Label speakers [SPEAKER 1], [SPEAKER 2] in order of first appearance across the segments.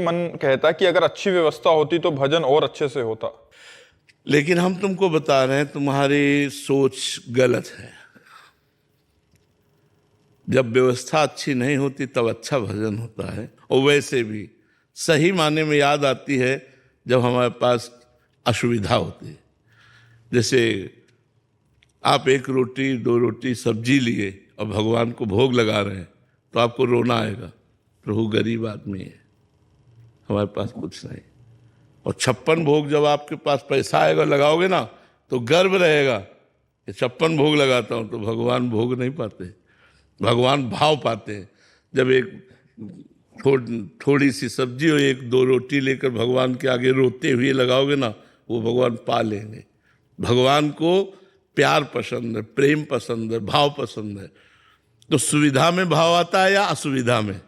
[SPEAKER 1] मन कहता है कि अगर अच्छी व्यवस्था होती तो भजन और अच्छे से होता।
[SPEAKER 2] लेकिन हम तुमको बता रहे हैं तुम्हारी सोच गलत है। जब व्यवस्था अच्छी नहीं होती तब अच्छा भजन होता है, और वैसे भी सही माने में याद आती है जब हमारे पास असुविधा होती है। जैसे आप एक रोटी दो रोटी सब्जी लिए और भगवान को भोग लगा रहे हैं तो आपको रोना आएगा, प्रभु गरीब आदमी है, हमारे पास कुछ नहीं। और 56 भोग जब आपके पास पैसा आएगा लगाओगे ना तो गर्व रहेगा कि 56 भोग लगाता हूं। तो भगवान भोग नहीं पाते, भगवान भाव पाते हैं। जब एक थोड़ी सी सब्जी और एक दो रोटी लेकर भगवान के आगे रोते हुए लगाओगे ना, वो भगवान पा लेंगे। भगवान को प्यार पसंद है, प्रेम पसंद है, भाव पसंद है। तो सुविधा में भाव आता है या असुविधा में?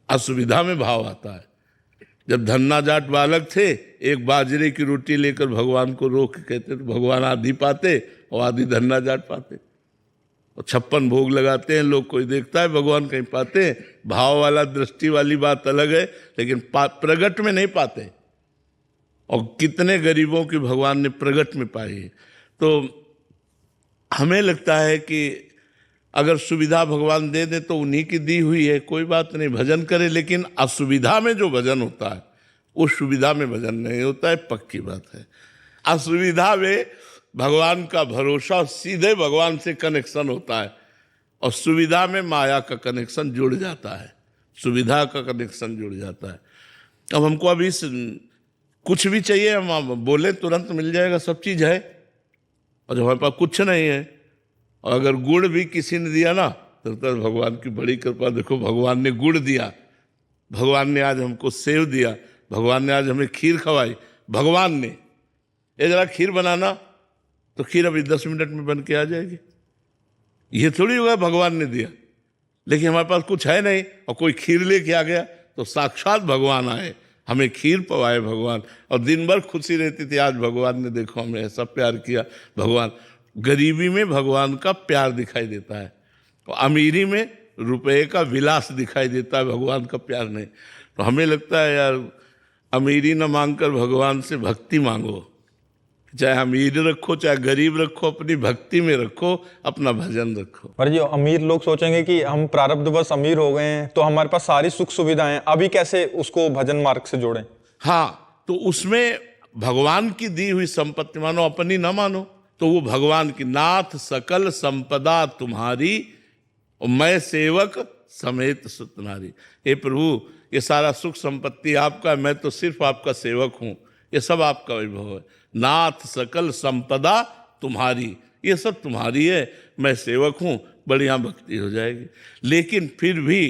[SPEAKER 2] असुविधा में भाव आता है। जब धन्ना जाट बालक थे, एक बाजरे की रोटी लेकर भगवान को रोक के कहते तो भगवान आधी पाते और आधी धन्ना जाट पाते। और 56 भोग लगाते हैं लोग, कोई देखता है भगवान कहीं पाते हैं। भाव वाला दृष्टि वाली बात अलग है, लेकिन प्रगट में नहीं पाते। और कितने गरीबों की भगवान ने प्रगट में पाई है। तो हमें लगता है कि अगर सुविधा भगवान दे दे तो उन्हीं की दी हुई है, कोई बात नहीं, भजन करे। लेकिन असुविधा में जो भजन होता है उस सुविधा में भजन नहीं होता है, पक्की बात है। असुविधा में भगवान का भरोसा, सीधे भगवान से कनेक्शन होता है, और सुविधा में माया का कनेक्शन जुड़ जाता है, सुविधा का कनेक्शन जुड़ जाता है। अब हमको अभी कुछ भी चाहिए, हम बोले तुरंत मिल जाएगा, सब चीज़ है। और जब हमारे पास कुछ नहीं है, और अगर गुड़ भी किसी ने दिया ना तो भगवान की बड़ी कृपा, देखो भगवान ने गुड़ दिया, भगवान ने आज हमको सेव दिया, भगवान ने आज हमें खीर खवाई। भगवान ने ये जरा खीर बनाना, तो खीर अभी 10 मिनट में बन के आ जाएगी। ये थोड़ी होगा भगवान ने दिया। लेकिन हमारे पास कुछ है नहीं और कोई खीर लेके आ गया, तो साक्षात भगवान आए, हमें खीर पवाए भगवान। और दिन भर खुशी रहती थी, आज भगवान ने देखो हमें ऐसा प्यार किया। भगवान गरीबी में भगवान का प्यार दिखाई देता है, और अमीरी में रुपए का विलास दिखाई देता है, भगवान का प्यार नहीं। तो हमें लगता है यार, अमीरी न मांगकर भगवान से भक्ति मांगो। चाहे अमीर रखो चाहे गरीब रखो, अपनी भक्ति में रखो, अपना भजन रखो।
[SPEAKER 1] पर जो अमीर लोग सोचेंगे कि हम प्रारब्धवश अमीर हो गए हैं तो हमारे पास सारी सुख सुविधाएं, अभी कैसे उसको भजन मार्ग से जोड़ें?
[SPEAKER 2] हाँ, तो उसमें भगवान की दी हुई संपत्ति मानो, अपनी ना मानो। तो वो भगवान की, नाथ सकल संपदा तुम्हारी और मैं सेवक समेत सुतनारी। हे प्रभु, ये सारा सुख संपत्ति आपका, मैं तो सिर्फ आपका सेवक हूं, ये सब आपका वैभव है। नाथ सकल संपदा तुम्हारी, ये सब तुम्हारी है, मैं सेवक हूं, बढ़िया भक्ति हो जाएगी। लेकिन फिर भी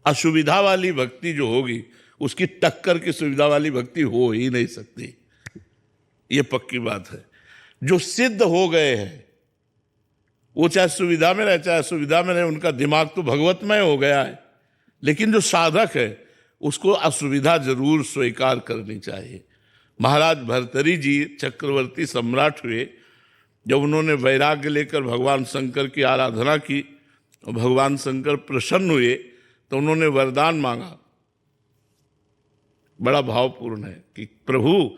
[SPEAKER 2] असुविधा वाली भक्ति जो होगी, उसकी टक्कर की सुविधा वाली भक्ति हो ही नहीं सकती, ये पक्की बात है। जो सिद्ध हो गए हैं वो चाहे सुविधा में रहे चाहे असुविधा में रहे, उनका दिमाग तो भगवतमय हो गया है। लेकिन जो साधक है उसको असुविधा जरूर स्वीकार करनी चाहिए। महाराज भर्तरी जी चक्रवर्ती सम्राट हुए, जब उन्होंने वैराग्य लेकर भगवान शंकर की आराधना की और भगवान शंकर प्रसन्न हुए, तो उन्होंने वरदान मांगा, बड़ा भावपूर्ण है, कि प्रभु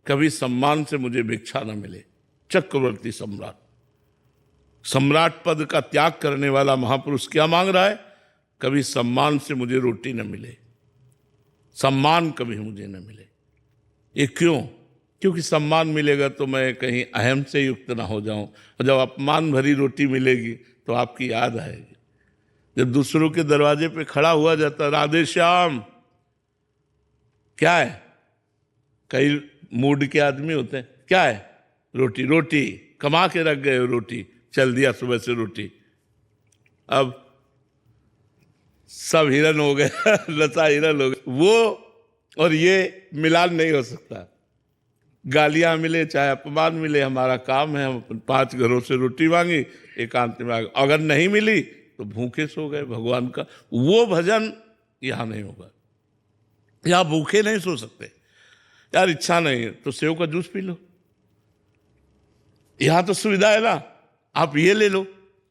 [SPEAKER 2] कभी सम्मान से मुझे भिक्षा न मिले। चक्रवर्ती सम्राट, सम्राट पद का त्याग करने वाला महापुरुष क्या मांग रहा है? कभी सम्मान से मुझे रोटी न मिले, सम्मान कभी मुझे न मिले। ये क्यों? क्योंकि सम्मान मिलेगा तो मैं कहीं अहम से युक्त ना हो जाऊं, और जब अपमान भरी रोटी मिलेगी तो आपकी याद आएगी। जब दूसरों के दरवाजे पे खड़ा हुआ जाता, राधे श्याम, क्या है? कई मूड के आदमी होते हैं, क्या है? रोटी, रोटी कमा के रख गए हो, रोटी चल दिया सुबह से रोटी। अब सब हिरन हो गए लता हिरन हो गए। वो और ये मिलान नहीं हो सकता। गालियां मिले चाहे अपमान मिले, हमारा काम है, हम 5 घरों से रोटी मांगी, एकांत में अगर नहीं मिली तो भूखे सो गए भगवान का। वो भजन यहां नहीं होगा। यहां भूखे नहीं सो सकते। यार इच्छा नहीं है तो सेव का जूस पी लो, यहां तो सुविधा है ना, आप ये ले लो,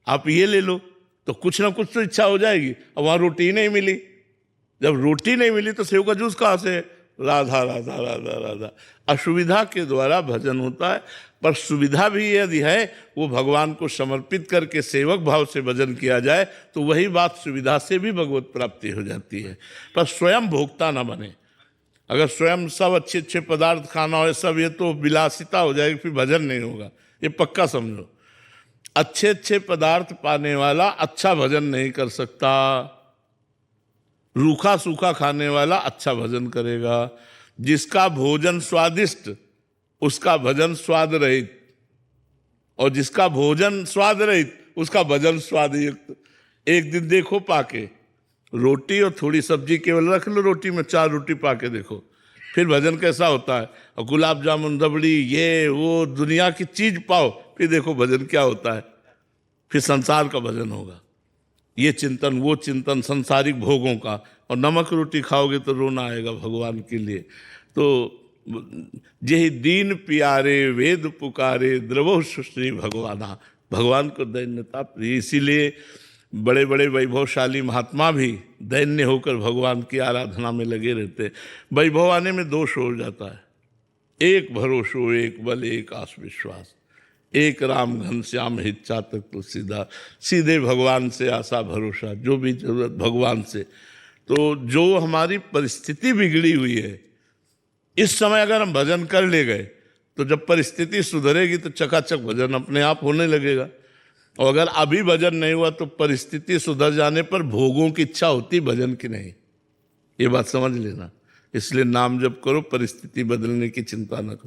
[SPEAKER 2] आप ये ले लो, तो कुछ ना कुछ तो इच्छा हो जाएगी। अब वहां रोटी नहीं मिली जब रोटी नहीं मिली तो सेव का जूस कहाँ से? राधा राधा राधा राधा। असुविधा के द्वारा भजन होता है, पर सुविधा भी यदि है वो भगवान को समर्पित करके सेवक भाव से भजन किया जाए तो वही बात सुविधा से भी भगवत प्राप्ति हो जाती है, पर स्वयं भोक्ता न बने। अगर स्वयं सब अच्छे अच्छे पदार्थ खाना हो सब, ये तो विलासिता हो जाएगी, फिर भजन नहीं होगा, ये पक्का समझो। अच्छे अच्छे पदार्थ पाने वाला अच्छा भजन नहीं कर सकता, रूखा सूखा खाने वाला अच्छा भजन करेगा। जिसका भोजन स्वादिष्ट उसका भजन स्वाद रहित, और जिसका भोजन स्वाद रहित उसका भजन स्वादयुक्त। एक दिन देखो पाके, रोटी और थोड़ी सब्जी केवल रख लो, रोटी में 4 रोटी पाके देखो, फिर भजन कैसा होता है। और गुलाब जामुन रबड़ी ये वो दुनिया की चीज पाओ, फिर देखो भजन क्या होता है, फिर संसार का भजन होगा। ये चिंतन वो चिंतन संसारिक भोगों का, और नमक रोटी खाओगे तो रोना आएगा भगवान के लिए। तो यही दीन प्यारे वेद पुकारे द्रवो श्री भगवाना, भगवान को दैन्यता प्रिय। इसीलिए बड़े बड़े वैभवशाली महात्मा भी दैन्य होकर भगवान की आराधना में लगे रहते। वैभव आने में दोष हो जाता है, एक भरोसो एक बल एक आस विश्वास, एक राम घनश्याम हित चातक तुलसीदास। सीधे भगवान से आशा भरोसा, जो भी जरूरत भगवान से। तो जो हमारी परिस्थिति बिगड़ी हुई है, इस समय अगर हम भजन कर ले गए तो जब परिस्थिति सुधरेगी तो चकाचक भजन अपने आप होने लगेगा। और अगर अभी भजन नहीं हुआ तो परिस्थिति सुधर जाने पर भोगों की इच्छा होती, भजन की नहीं। ये बात समझ लेना। इसलिए नाम जप करो, परिस्थिति बदलने की चिंता न करो।